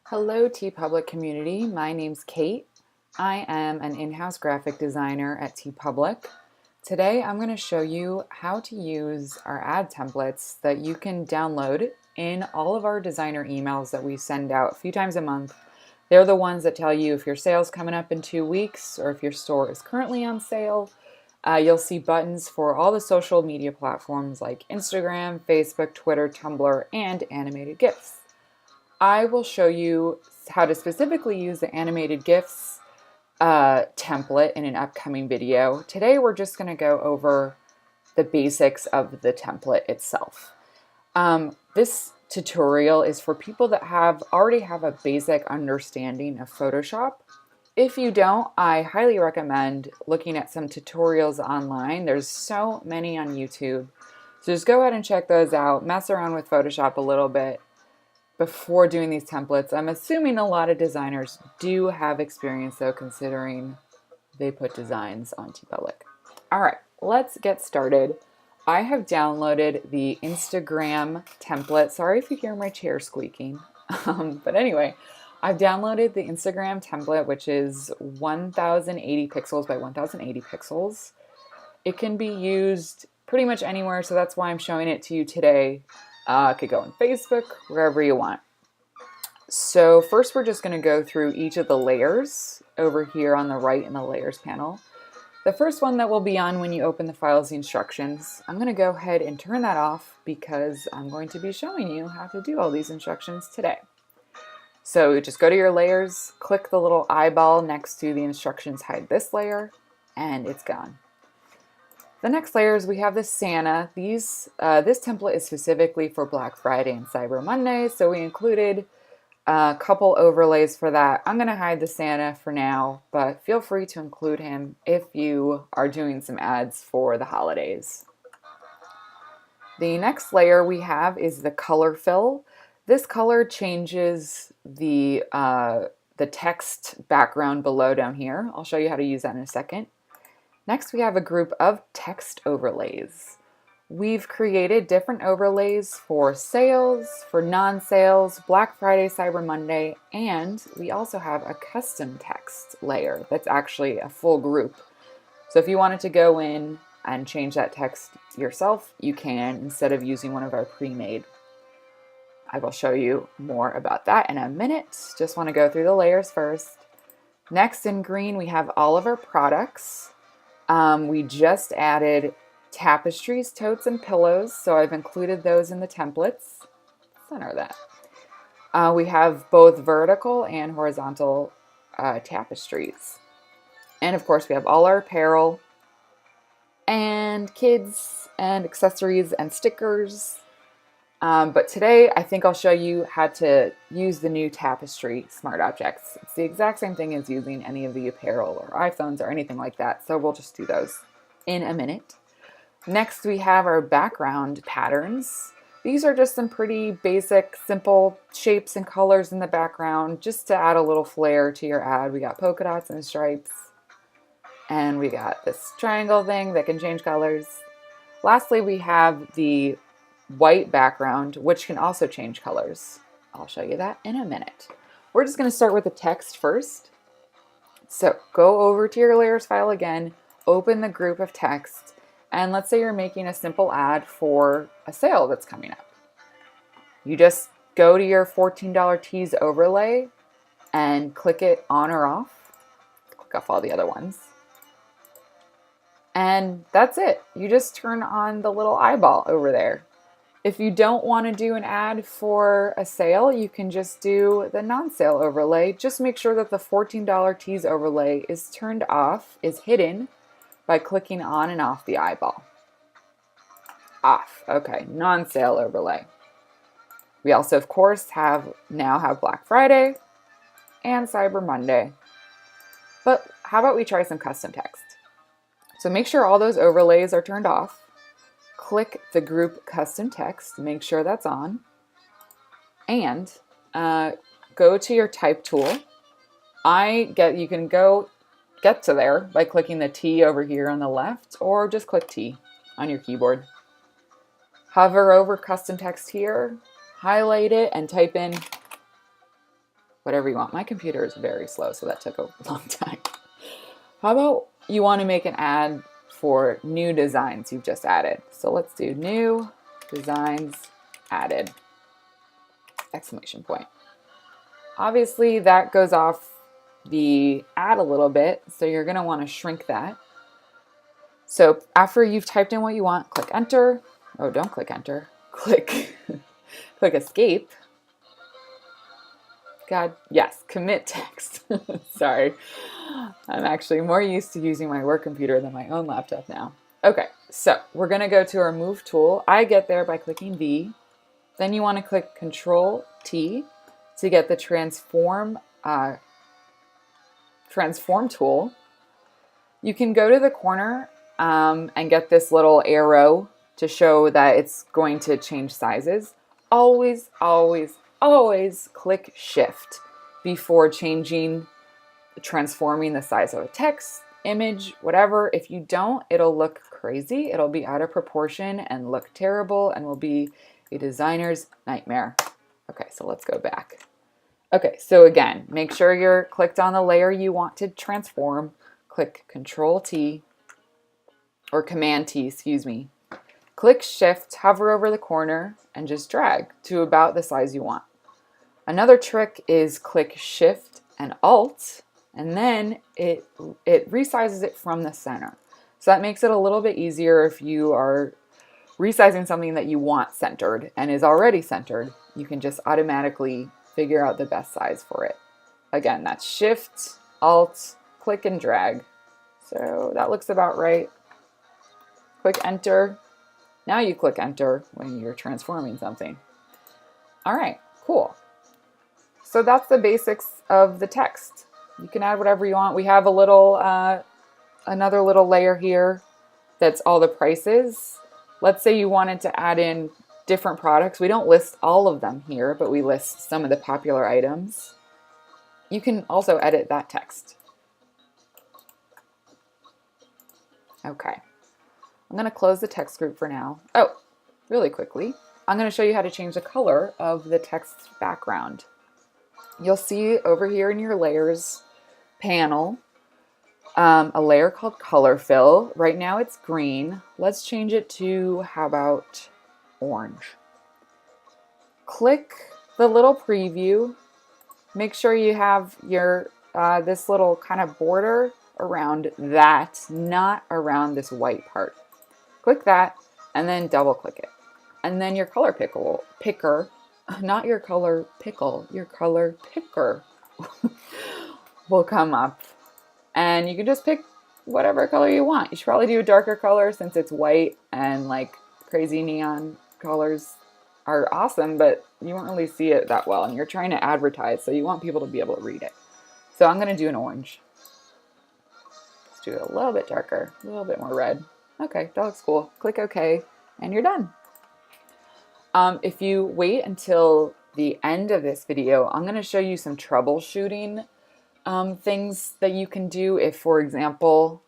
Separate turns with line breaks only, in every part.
Hello, TeePublic community. My name's Kate. I am an in-house graphic designer at TeePublic. Today I'm going to show you how to use our ad templates that you can download in all of our designer emails that we send out a few times a month. They're the ones that tell you if your sale's coming up in 2 weeks or if your store is currently on sale. You'll see buttons for all the social media platforms like Instagram, Facebook, Twitter, Tumblr, and animated GIFs. I will show you how to specifically use the animated GIFs template in an upcoming video. Today we're just going to go over the basics of the template itself. This tutorial is for people that already have a basic understanding of Photoshop. If you don't, I highly recommend looking at some tutorials online. There's so many on YouTube. So just go ahead and check those out, mess around with Photoshop a little bit before doing these templates. I'm assuming a lot of designers do have experience though, considering they put designs on TeePublic. All right, let's get started. I have downloaded the Instagram template. Sorry if you hear my chair squeaking. But anyway, I've downloaded the Instagram template, which is 1080 pixels by 1080 pixels. It can be used pretty much anywhere, so that's why I'm showing it to you today. It could go on Facebook, wherever you want. So first we're just going to go through each of the layers over here on the right in the layers panel. The first one that will be on when you open the file is the instructions. I'm going to go ahead and turn that off because I'm going to be showing you how to do all these instructions today. So just go to your layers, click the little eyeball next to the instructions, hide this layer, and it's gone. The next layers, we have the Santa. This template is specifically for Black Friday and Cyber Monday, so we included a couple overlays for that. I'm going to hide the Santa for now, but feel free to include him if you are doing some ads for the holidays. The next layer we have is the color fill. This color changes the text background below down here. I'll show you how to use that in a second. Next, we have a group of text overlays. We've created different overlays for sales, for non-sales, Black Friday, Cyber Monday, and we also have a custom text layer that's actually a full group. So if you wanted to go in and change that text yourself, you can, instead of using one of our pre-made. I will show you more about that in a minute. Just want to go through the layers first. Next, in green, we have all of our products. We just added tapestries, totes, and pillows, so I've included those in the templates. Center that. We have both vertical and horizontal tapestries. And of course, we have all our apparel and kids and accessories and stickers. But today, I think I'll show you how to use the new tapestry smart objects. It's the exact same thing as using any of the apparel or iPhones or anything like that, so we'll just do those in a minute. Next, we have our background patterns. These are just some pretty basic, simple shapes and colors in the background, just to add a little flair to your ad. We got polka dots and stripes, and we got this triangle thing that can change colors. Lastly, we have the white background, which can also change colors. I'll show you that in a minute. We're just going to start with the text first. So go over to your layers file again, open the group of text, and let's say you're making a simple ad for a sale that's coming up. You just go to your $14 tees overlay and click it on or off. Click off all the other ones. And that's it. You just turn on the little eyeball over there. If you don't want to do an ad for a sale, you can just do the non-sale overlay. Just make sure that the $14 tees overlay is turned off, is hidden by clicking on and off the eyeball. Off. Okay, non-sale overlay. We also, of course, now have Black Friday and Cyber Monday. But how about we try some custom text? So make sure all those overlays are turned off. Click the group custom text, make sure that's on, and go to your type tool. You can get to there by clicking the T over here on the left, or just click T on your keyboard. Hover over custom text here, highlight it, and type in whatever you want. My computer is very slow, so that took a long time. How about you want to make an ad for new designs you've just added? So let's do new designs added, exclamation point. Obviously that goes off the ad a little bit, so you're going to want to shrink that. So after you've typed in what you want, click enter. Oh, don't click enter. Click escape. God, yes, commit text. Sorry. I'm actually more used to using my work computer than my own laptop now. Okay, so we're going to go to our move tool. I get there by clicking V. Then you want to click Control T to get the transform tool. You can go to the corner and get this little arrow to show that it's going to change sizes. Always, always, always click Shift before transforming the size of a text, image, whatever. If you don't, it'll look crazy. It'll be out of proportion and look terrible and will be a designer's nightmare. Okay, so let's go back. Okay, so again, make sure you're clicked on the layer you want to transform. Click Control T, or Command T, excuse me. Click Shift, hover over the corner, and just drag to about the size you want. Another trick is click Shift and Alt, and then it resizes it from the center. So that makes it a little bit easier if you are resizing something that you want centered and is already centered. You can just automatically figure out the best size for it. Again, that's Shift, Alt, click and drag. So that looks about right. Click Enter. Now you click Enter when you're transforming something. All right, cool. So that's the basics of the text. You can add whatever you want. We have a little, another little layer here that's all the prices. Let's say you wanted to add in different products. We don't list all of them here, but we list some of the popular items. You can also edit that text. Okay, I'm going to close the text group for now. Oh, really quickly, I'm going to show you how to change the color of the text background. You'll see over here in your layers panel a layer called Color Fill. Right now it's green. Let's change it to, how about orange? Click the little preview. Make sure you have your this little kind of border around that, not around this white part. Click that and then double click it. And then your color picker, not your color pickle, your color picker will come up. And you can just pick whatever color you want. You should probably do a darker color since it's white, and like crazy neon colors are awesome, but you won't really see it that well, and you're trying to advertise, so you want people to be able to read it. So I'm going to do an orange. Let's do it a little bit darker, a little bit more red. Okay, that looks cool. Click OK, and you're done. If you wait until the end of this video, I'm going to show you some troubleshooting things that you can do if, for example,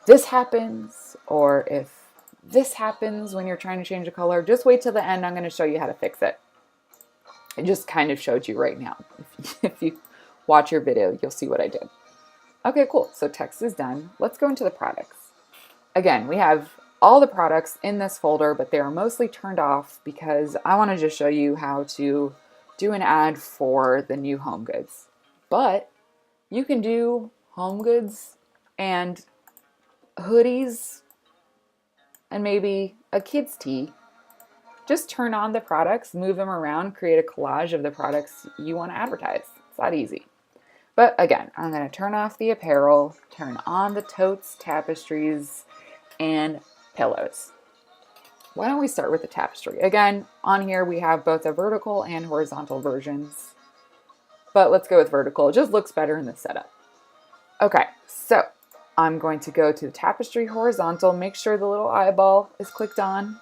this happens, or if this happens when you're trying to change a color. Just wait till the end. I'm going to show you how to fix it. I just kind of showed you right now. If you watch your video, you'll see what I did. Okay, cool. So text is done. Let's go into the products. Again, we have all the products in this folder, but they are mostly turned off because I want to just show you how to do an ad for the new home goods. But you can do home goods and hoodies and maybe a kid's tee. Just turn on the products, move them around, create a collage of the products you want to advertise. It's that easy. But again, I'm going to turn off the apparel, turn on the totes, tapestries, and pillows. Why don't we start with the tapestry? Again, on here we have both a vertical and horizontal versions, but let's go with vertical. It just looks better in the setup. Okay, so I'm going to go to the tapestry horizontal, make sure the little eyeball is clicked on.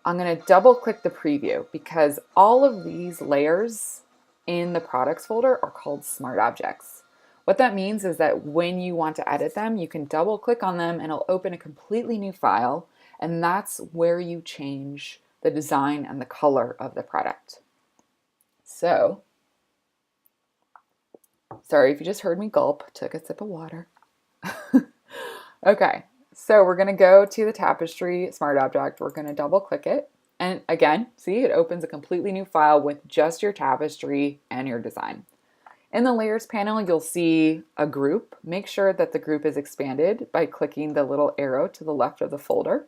I'm going to double click the preview because all of these layers in the products folder are called smart objects. What that means is that when you want to edit them, you can double click on them and it'll open a completely new file, and that's where you change the design and the color of the product. So Sorry if you just heard me gulp, took a sip of water. Okay, so we're gonna go to the tapestry smart object. We're gonna double click it. And again, see, it opens a completely new file with just your tapestry and your design. In the layers panel, you'll see a group. Make sure that the group is expanded by clicking the little arrow to the left of the folder.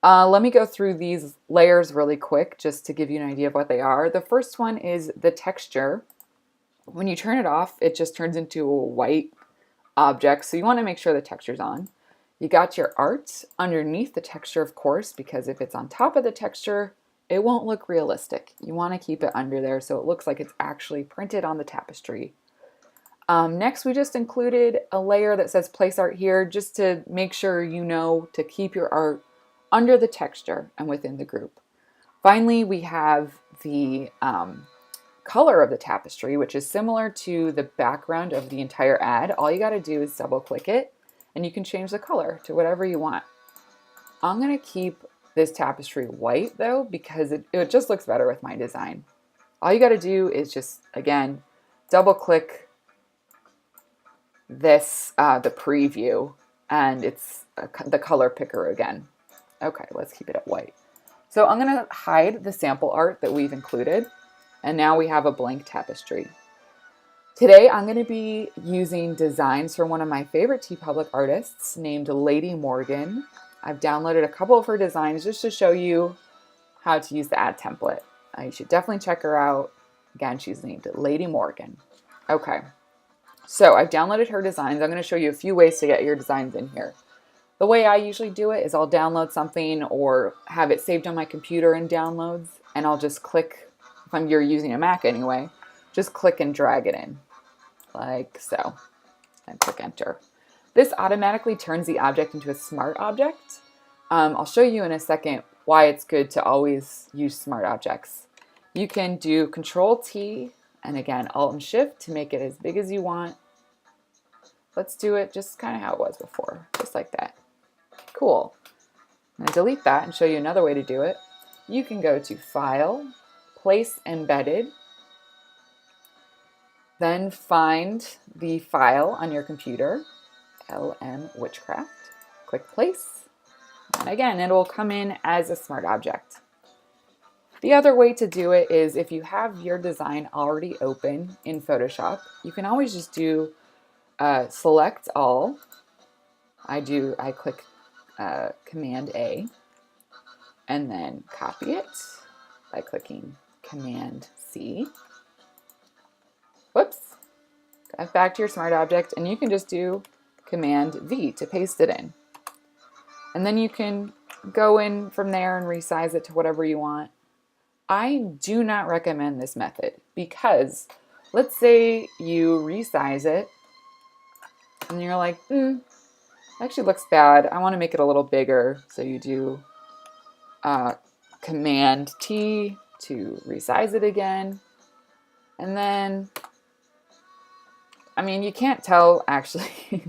Let me go through these layers really quick just to give you an idea of what they are. The first one is the texture. When you turn it off, it just turns into a white object, so you want to make sure the texture's on. You got your art underneath the texture, of course, because if it's on top of the texture, it won't look realistic. You want to keep it under there so it looks like it's actually printed on the tapestry. Next, we just included a layer that says place art here just to make sure you know to keep your art under the texture and within the group. Finally, we have the color of the tapestry, which is similar to the background of the entire ad. All you got to do is double click it and you can change the color to whatever you want. I'm going to keep this tapestry white though, because it just looks better with my design. All you got to do is just, again, double click this, the preview, and it's the color picker again. Okay, let's keep it at white. So I'm going to hide the sample art that we've included. And now we have a blank tapestry. Today, I'm going to be using designs from one of my favorite TeePublic artists named Lady Morgan. I've downloaded a couple of her designs just to show you how to use the ad template. You should definitely check her out. Again, she's named Lady Morgan. Okay, so I've downloaded her designs. I'm going to show you a few ways to get your designs in here. The way I usually do it is I'll download something or have it saved on my computer in downloads, and I'll just click. If you're using a Mac anyway, just click and drag it in, like so, and click enter. This automatically turns the object into a smart object. I'll show you in a second why it's good to always use smart objects. You can do Control-T, and again, Alt and Shift to make it as big as you want. Let's do it just kind of how it was before, just like that. Cool. I'm going to delete that and show you another way to do it. You can go to File, Place Embedded, then find the file on your computer, LM Witchcraft, click Place, and again, it will come in as a smart object. The other way to do it is if you have your design already open in Photoshop, you can always just do Select All. I click Command A, and then copy it by clicking Command C. Whoops. Back to your smart object, and you can just do Command V to paste it in. And then you can go in from there and resize it to whatever you want. I do not recommend this method because let's say you resize it and you're like, it actually looks bad. I want to make it a little bigger. So you do Command T to resize it again. And then, I mean, you can't tell actually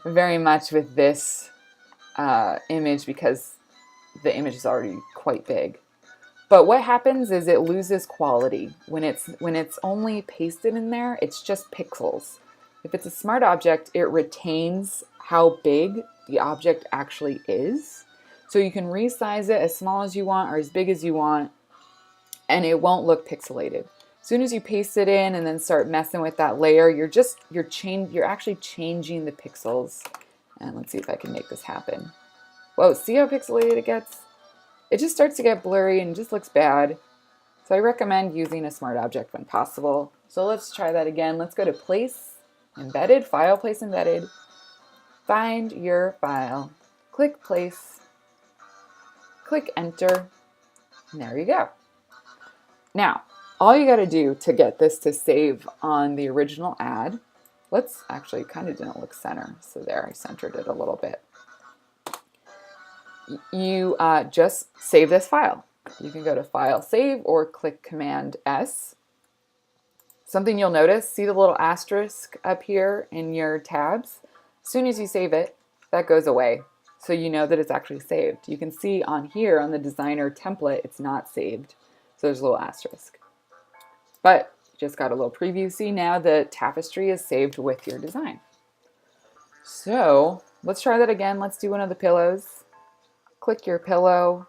very much with this image because the image is already quite big. But what happens is it loses quality. When it's only pasted in there, it's just pixels. If it's a smart object, it retains how big the object actually is. So you can resize it as small as you want or as big as you want, and it won't look pixelated. As soon as you paste it in and then start messing with that layer, you're actually changing the pixels. And let's see if I can make this happen. Whoa, see how pixelated it gets? It just starts to get blurry and just looks bad. So I recommend using a smart object when possible. So let's try that again. Let's go to Place, Embedded, File, Place, Embedded. Find your file. Click Place. Click Enter. And there you go. Now, all you got to do to get this to save on the original ad, let's actually kind of didn't look center. So there, I centered it a little bit. You just save this file. You can go to File, Save, or click Command S. Something you'll notice, see the little asterisk up here in your tabs? As soon as you save it, that goes away. So you know that it's actually saved. You can see on here on the designer template, it's not saved. So there's a little asterisk. But Just got a little preview. See, now the tapestry is saved with your design. So let's try that again. Let's do one of the pillows. Click your pillow,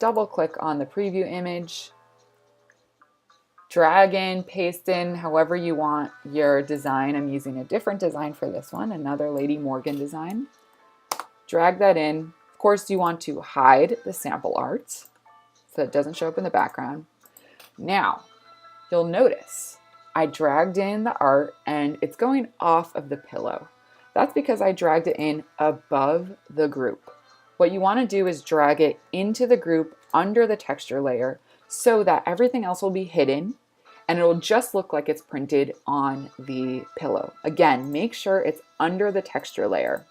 double click on the preview image, drag in, paste in however you want your design. I'm using a different design for this one, another Lady Morgan design. Drag that in. Of course, you want to hide the sample art so it doesn't show up in the background. Now, you'll notice I dragged in the art and it's going off of the pillow. That's because I dragged it in above the group. What you want to do is drag it into the group under the texture layer so that everything else will be hidden and it will just look like it's printed on the pillow. Again, make sure it's under the texture layer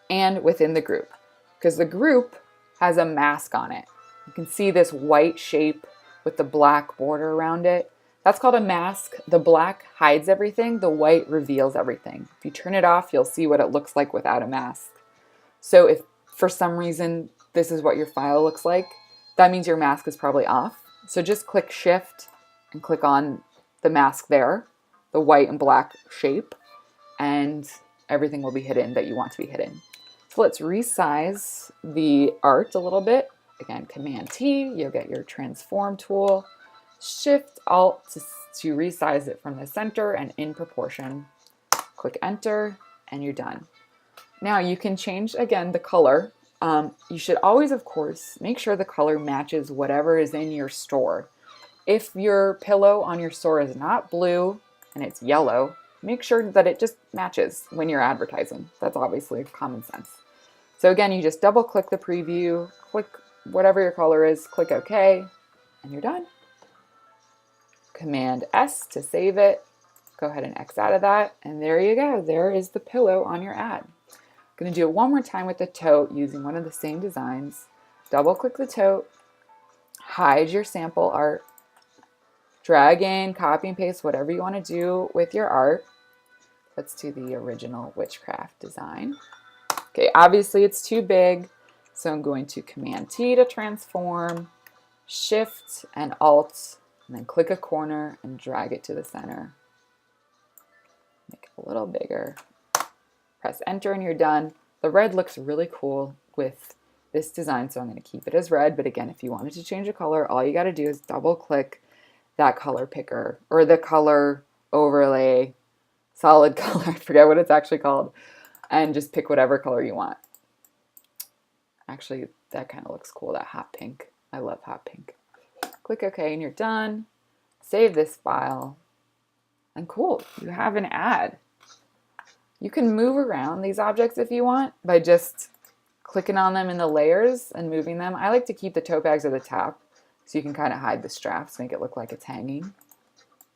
and within the group, because the group has a mask on it. You can see this white shape with the black border around it. That's called a mask. The black hides everything, the white reveals everything. If you turn it off, you'll see what it looks like without a mask. So if for some reason this is what your file looks like, that means your mask is probably off. So just click Shift and click on the mask there, the white and black shape, and everything will be hidden that you want to be hidden. So let's resize the art a little bit. Again, Command T, you'll get your transform tool. Shift Alt to resize it from the center and in proportion. Click Enter and you're done. Now you can change again the color. You should always, of course, make sure the color matches whatever is in your store. If your pillow on your store is not blue and it's yellow, make sure that it just matches when you're advertising. That's obviously common sense. So again, you just double click the preview, click whatever your color is, click OK, and you're done. Command S to save it. Go ahead and X out of that, and there you go. There is the pillow on your ad. I'm going to do it one more time with the tote using one of the same designs. Double click the tote, hide your sample art, drag in, copy and paste whatever you want to do with your art. Let's do the original witchcraft design. Okay, obviously it's too big, so I'm going to Command T to transform, Shift and Alt, and then click a corner and drag it to the center. Make it a little bigger. Press Enter and you're done. The red looks really cool with this design, so I'm going to keep it as red. But again, if you wanted to change the color, all you got to do is double click that color picker or the color overlay, solid color, I forget what it's actually called, and just pick whatever color you want. Actually, that kind of looks cool, that hot pink. I love hot pink. Click OK and you're done. Save this file. And cool, you have an ad. You can move around these objects if you want by just clicking on them in the layers and moving them. I like to keep the tote bags at the top so you can kind of hide the straps, make it look like it's hanging.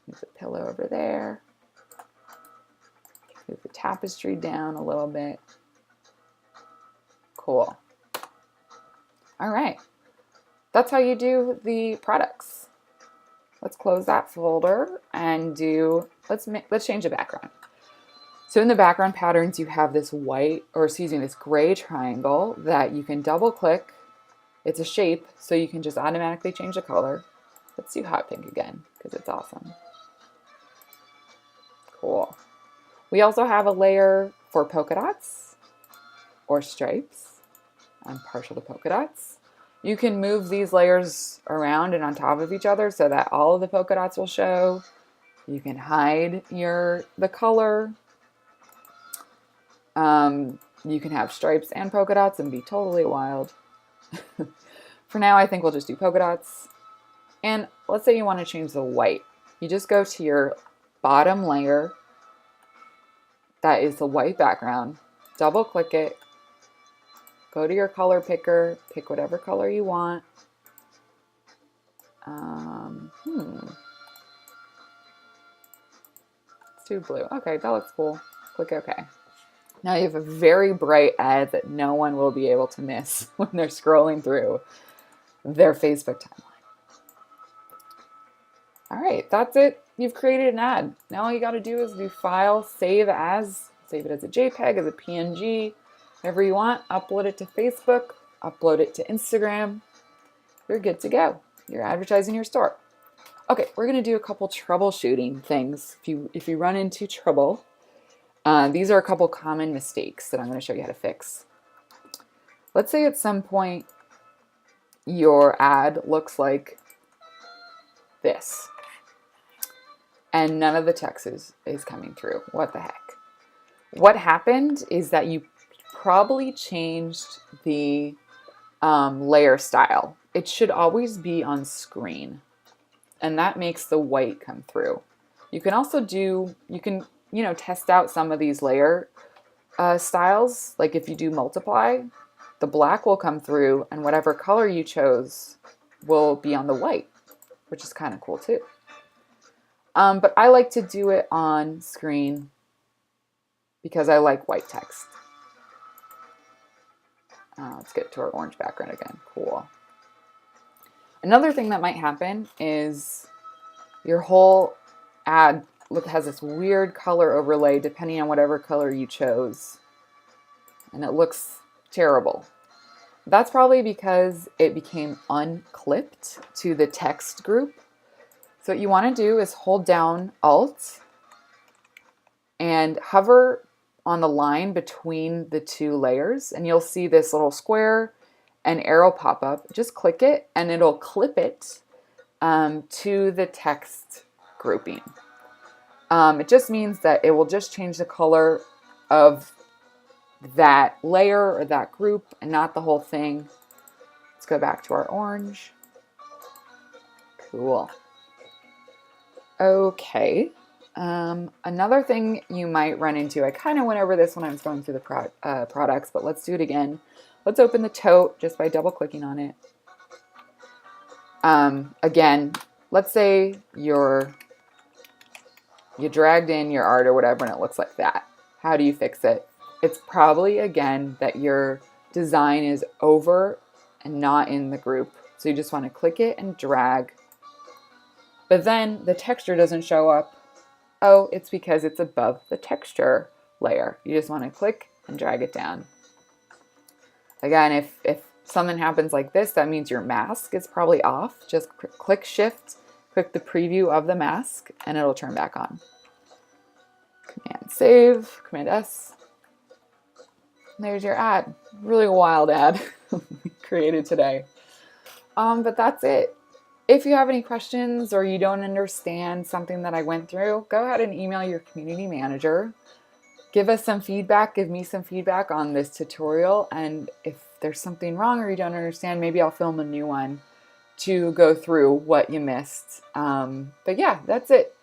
Move the pillow over there. Move the tapestry down a little bit. Cool. All right. That's how you do the products. Let's close that folder and let's change the background. So in the background patterns, you have this this gray triangle that you can double click. It's a shape, so you can just automatically change the color. Let's do hot pink again, because it's awesome. Cool. We also have a layer for polka dots or stripes. I'm partial to polka dots. You can move these layers around and on top of each other so that all of the polka dots will show. You can hide the color. You can have stripes and polka dots and be totally wild. For now, I think we'll just do polka dots. And let's say you want to change the white. You just go to your bottom layer. That is the white background. Double click it. Go to your color picker. Pick whatever color you want. Let's do blue. Okay, that looks cool. Click OK. Now you have a very bright ad that no one will be able to miss when they're scrolling through their Facebook timeline. All right, that's it. You've created an ad. Now all you got to do is do File, Save As, save it as a JPEG, as a PNG, whatever you want. Upload it to Facebook, upload it to Instagram. You're good to go. You're advertising your store. Okay, we're gonna do a couple troubleshooting things. If you run into trouble, these are a couple common mistakes that I'm gonna show you how to fix. Let's say at some point your ad looks like this, and none of the text is coming through. What the heck? What happened is that you probably changed the layer style. It should always be on screen, and that makes the white come through. You can also test out some of these layer styles. Like if you do multiply, the black will come through, and whatever color you chose will be on the white, which is kind of cool too. But I like to do it on screen because I like white text. Let's get to our orange background again. Cool. Another thing that might happen is your whole ad has this weird color overlay depending on whatever color you chose, and it looks terrible. That's probably because it became unclipped to the text group. So what you want to do is hold down Alt and hover on the line between the two layers, and you'll see this little square and arrow pop up. Just click it and it'll clip it to the text grouping. It just means that it will just change the color of that layer or that group and not the whole thing. Let's go back to our orange. Cool. Okay. Another thing you might run into, I kind of went over this when I was going through the products, but let's do it again. Let's open the tote just by double clicking on it. Again, let's say you dragged in your art or whatever and it looks like that. How do you fix it? It's probably, again, that your design is over and not in the group. So you just want to click it and drag. But then the texture doesn't show up. Oh, it's because it's above the texture layer. You just want to click and drag it down. Again, if something happens like this, that means your mask is probably off. Just click Shift, click the preview of the mask, and it'll turn back on. Command Save, Command S. There's your ad. Really wild ad we created today. But that's it. If you have any questions or you don't understand something that I went through, go ahead and email your community manager. Give us some feedback, give me some feedback on this tutorial, and if there's something wrong or you don't understand, maybe I'll film a new one to go through what you missed. But yeah, that's it.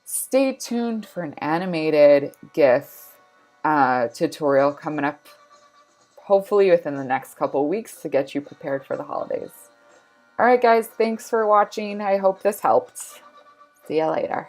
Stay tuned for an animated GIF tutorial coming up, hopefully within the next couple weeks, to get you prepared for the holidays. All right, guys, thanks for watching. I hope this helped. See ya later.